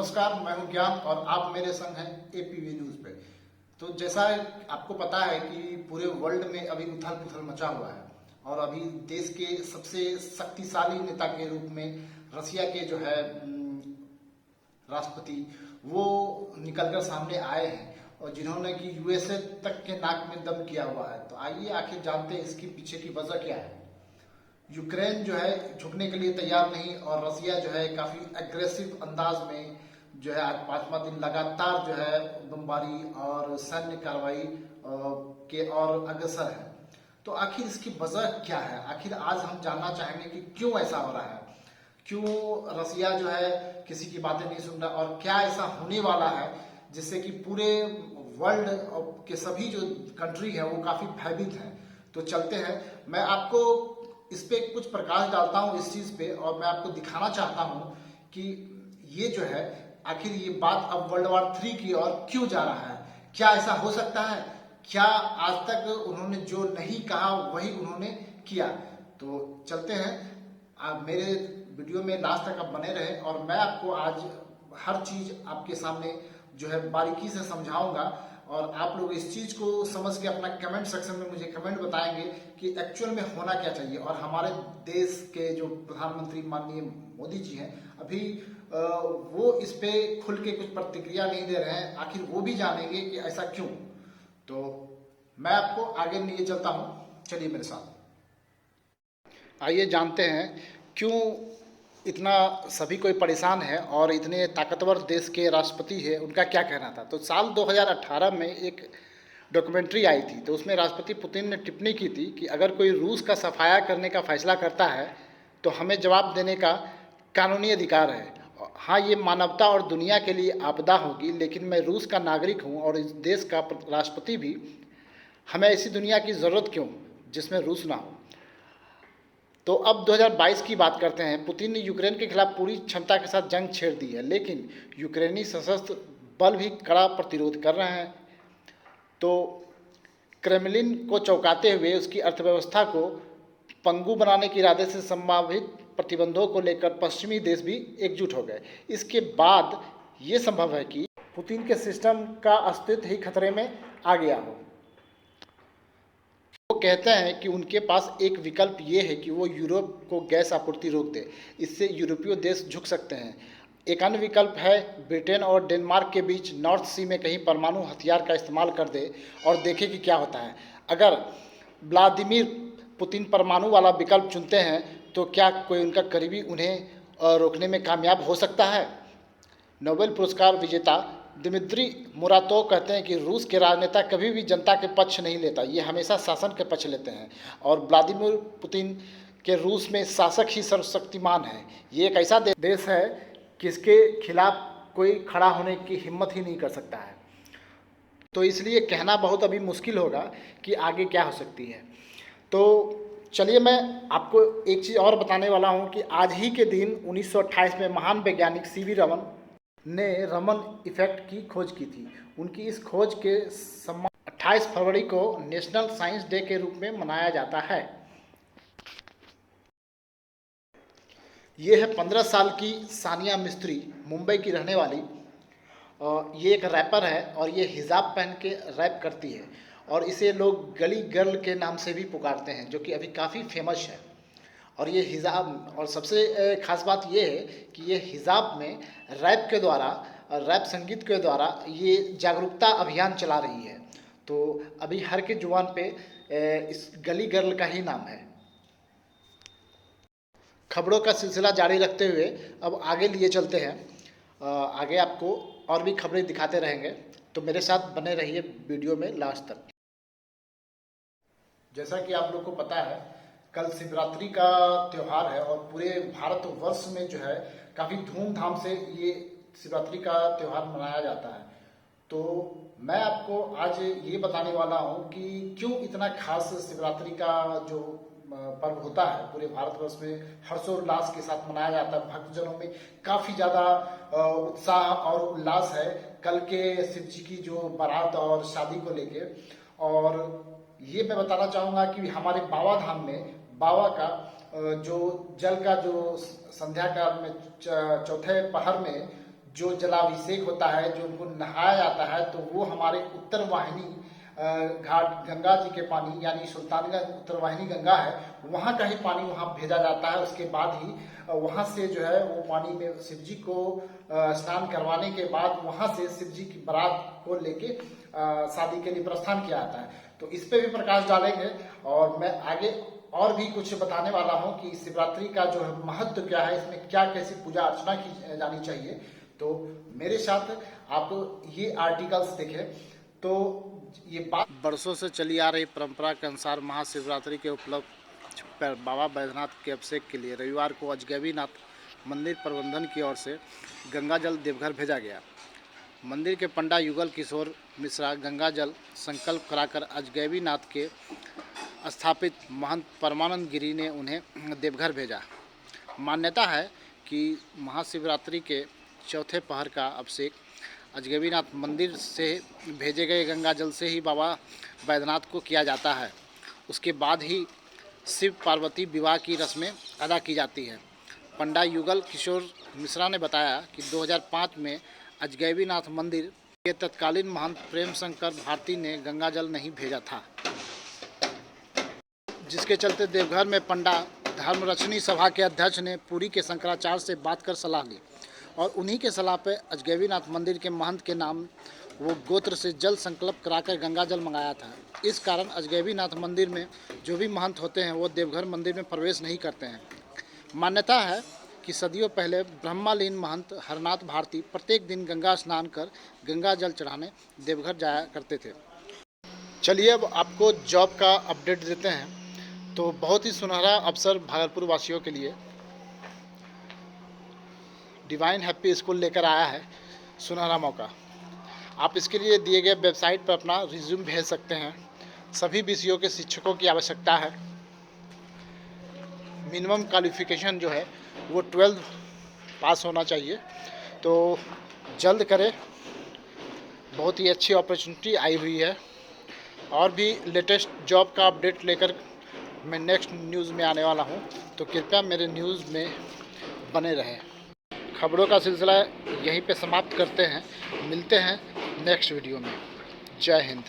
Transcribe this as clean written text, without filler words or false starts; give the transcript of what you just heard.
नमस्कार, मैं हूं ज्ञान और आप मेरे संग हैं एपीवी न्यूज पे। तो जैसा आपको पता है कि पूरे वर्ल्ड में अभी उथल पुथल मचा हुआ है और अभी देश के सबसे शक्तिशाली नेता के रूप में रसिया के जो है राष्ट्रपति वो निकलकर सामने आए हैं और जिन्होंने कि यूएसए तक के नाक में दम किया हुआ है। तो आइए आखिर जानते हैं इसकी पीछे की वजह क्या है। यूक्रेन जो है झुकने के लिए तैयार नहीं और रसिया जो है काफी एग्रेसिव अंदाज में जो है आज पांचवा दिन लगातार जो है बमबारी और सैन्य कार्रवाई के और अग्रसर है। तो आखिर इसकी वजह क्या है? आखिर आज हम जानना चाहेंगे कि क्यों ऐसा हो रहा है, क्यों रसिया जो है किसी की बातें नहीं सुन रहा और क्या ऐसा होने वाला है जिससे कि पूरे वर्ल्ड के सभी जो कंट्री है वो काफी भयभीत हैं। तो चलते हैं, मैं आपको इस पे कुछ प्रकाश डालता हूं इस चीज पे और मैं आपको दिखाना चाहता हूं कि ये जो है आखिर ये बात अब वर्ल्ड वॉर 3 की ओर क्यों जा रहा है। क्या ऐसा हो सकता है? क्या आज तक उन्होंने जो नहीं कहा वही उन्होंने किया? तो चलते हैं, आप मेरे वीडियो में लास्ट तक आप बने रहे और मैं आपको आज हर चीज आपके सामने जो है बारीकी से समझाऊंगा और आप लोग इस चीज को समझ के अपना कमेंट सेक्शन में मुझे कमेंट बताएंगे कि एक्चुअल में होना क्या चाहिए। और हमारे देश के जो प्रधानमंत्री माननीय मोदी जी हैं अभी वो इस पे खुल के कुछ प्रतिक्रिया नहीं दे रहे हैं, आखिर वो भी जानेंगे कि ऐसा क्यों। तो मैं आपको आगे लिए चलता हूं, चलिए मेरे साथ। आइए जानते हैं क्यों इतना सभी कोई परेशान है और इतने ताकतवर देश के राष्ट्रपति है उनका क्या कहना था। तो साल 2018 में एक डॉक्यूमेंट्री आई थी, तो उसमें राष्ट्रपति पुतिन ने टिप्पणी की थी कि अगर कोई रूस का सफाया करने का फैसला करता है तो हमें जवाब देने का कानूनी अधिकार है। हाँ, ये मानवता और दुनिया के लिए आपदा होगी, लेकिन मैं रूस का नागरिक हूँ और इस देश का राष्ट्रपति भी। हमें ऐसी दुनिया की ज़रूरत क्यों जिसमें रूस ना हो। तो अब 2022 की बात करते हैं। पुतिन ने यूक्रेन के खिलाफ पूरी क्षमता के साथ जंग छेड़ दी है, लेकिन यूक्रेनी सशस्त्र बल भी कड़ा प्रतिरोध कर रहे हैं। तो क्रेमलिन को चौंकाते हुए उसकी अर्थव्यवस्था को पंगु बनाने के इरादे से संभावित प्रतिबंधों को लेकर पश्चिमी देश भी एकजुट हो गए। इसके बाद ये संभव है कि पुतिन के सिस्टम का अस्तित्व ही खतरे में आ गया हो। वो कहते हैं कि उनके पास एक विकल्प ये है कि वो यूरोप को गैस आपूर्ति रोक दे, इससे यूरोपीय देश झुक सकते हैं। एक अन्य विकल्प है ब्रिटेन और डेनमार्क के बीच नॉर्थ सी में कहीं परमाणु हथियार का इस्तेमाल कर दे और देखे कि क्या होता है। अगर व्लादिमीर पुतिन परमाणु वाला विकल्प चुनते हैं तो क्या कोई उनका करीबी उन्हें रोकने में कामयाब हो सकता है? नोबेल पुरस्कार विजेता दिमित्री मुरातोव कहते हैं कि रूस के राजनेता कभी भी जनता के पक्ष नहीं लेता, ये हमेशा शासन के पक्ष लेते हैं और व्लादिमीर पुतिन के रूस में शासक ही सर्वशक्तिमान है। ये एक ऐसा देश है कि इसके खिलाफ कोई खड़ा होने की हिम्मत ही नहीं कर सकता है। तो इसलिए कहना बहुत अभी मुश्किल होगा कि आगे क्या हो सकती है। तो चलिए मैं आपको एक चीज़ और बताने वाला हूँ कि आज ही के दिन 1928 में महान वैज्ञानिक सीवी रमन ने रमन इफेक्ट की खोज की थी। उनकी इस खोज के सम्मान 28 फरवरी को नेशनल साइंस डे के रूप में मनाया जाता है। ये है 15 साल की सानिया मिस्त्री, मुंबई की रहने वाली। ये एक रैपर है और ये हिजाब पहन के रैप करती है और इसे लोग गली गर्ल के नाम से भी पुकारते हैं, जो कि अभी काफ़ी फेमस है। और ये हिजाब, और सबसे ख़ास बात ये है कि ये हिजाब में रैप के द्वारा, रैप संगीत के द्वारा ये जागरूकता अभियान चला रही है। तो अभी हर के जुबान पे इस गली गर्ल का ही नाम है। खबरों का सिलसिला जारी रखते हुए अब आगे लिए चलते हैं। आगे आपको और भी खबरें दिखाते रहेंगे, तो मेरे साथ बने रहिए वीडियो में लास्ट तक। जैसा कि आप लोग को पता है, कल शिवरात्रि का त्यौहार है और पूरे भारतवर्ष में जो है काफ़ी धूमधाम से ये शिवरात्रि का त्यौहार मनाया जाता है। तो मैं आपको आज ये बताने वाला हूँ कि क्यों इतना खास शिवरात्रि का जो पर्व होता है पूरे भारतवर्ष में हर्षोल्लास के साथ मनाया जाता है। भक्तजनों में काफ़ी ज़्यादा उत्साह और उल्लास है कल के शिव जी की जो बारात और शादी को लेके। और ये मैं बताना चाहूँगा कि हमारे बाबा धाम में बाबा का जो जल का जो संध्या काल में चौथे पहर में जो जलाभिषेक होता है, जो उनको नहाया जाता है, तो वो हमारे उत्तर वाहिनी घाट गंगा जी के पानी यानी सुल्तानगंज उत्तर वाहिनी गंगा है, वहाँ का ही पानी वहाँ भेजा जाता है। उसके बाद ही वहाँ से जो है वो पानी में शिव जी को स्नान करवाने के बाद वहाँ से शिव जी की बारात को लेके शादी के लिए प्रस्थान किया जाता है। तो इस पे भी प्रकाश डालेंगे और मैं आगे और भी कुछ बताने वाला हूँ कि शिवरात्रि का जो है महत्व क्या है, इसमें क्या कैसी पूजा अर्चना की जानी चाहिए। तो मेरे साथ आप ये आर्टिकल्स देखें। तो ये बात बरसों से चली आ रही परंपरा के अनुसार महाशिवरात्रि के उपलक्ष्य पर बाबा बैद्यनाथ के अभिषेक के लिए रविवार को अजगैबीनाथ मंदिर प्रबंधन की ओर से गंगा जल देवघर भेजा गया। मंदिर के पंडा युगल किशोर मिश्रा गंगा जल संकल्प कराकर अजगैबीनाथ के स्थापित महंत परमानंद गिरी ने उन्हें देवघर भेजा। मान्यता है कि महाशिवरात्रि के चौथे पहर का अभिषेक अजगैबीनाथ मंदिर से भेजे गए गंगा जल से ही बाबा बैद्यनाथ को किया जाता है। उसके बाद ही शिव पार्वती विवाह की रस्में अदा की जाती है। पंडा युगल किशोर मिश्रा ने बताया कि 2005 में अजगैबीनाथ मंदिर के तत्कालीन महंत प्रेम शंकर भारती ने गंगा जल नहीं भेजा था, जिसके चलते देवघर में पंडा धर्मरक्षणी सभा के अध्यक्ष ने पुरी के शंकराचार्य से बात कर सलाह ली और उन्हीं के सलाह पे अजगैबीनाथ मंदिर के महंत के नाम वो गोत्र से जल संकल्प कराकर गंगा जल मंगाया था। इस कारण अजगैबीनाथ मंदिर में जो भी महंत होते हैं वो देवघर मंदिर में प्रवेश नहीं करते हैं। मान्यता है कि सदियों पहले ब्रह्मालीन महंत हरनाथ भारती प्रत्येक दिन गंगा स्नान कर गंगा जल चढ़ाने देवघर जाया करते थे। चलिए अब आपको जॉब का अपडेट देते हैं। तो बहुत ही सुनहरा अवसर भागलपुर वासियों के लिए डिवाइन हैप्पी स्कूल लेकर आया है। सुनहरा मौका, आप इसके लिए दिए गए वेबसाइट पर अपना रिज्यूम भेज सकते हैं। सभी विषयों के शिक्षकों की आवश्यकता है। मिनिमम क्वालिफिकेशन जो है वो 12 पास होना चाहिए। तो जल्द करें, बहुत ही अच्छी अपॉर्चुनिटी आई हुई है। और भी लेटेस्ट जॉब का अपडेट लेकर मैं नेक्स्ट न्यूज़ में आने वाला हूं, तो कृपया मेरे न्यूज़ में बने रहें। खबरों का सिलसिला यहीं पे समाप्त करते हैं। मिलते हैं नेक्स्ट वीडियो में। जय हिंद।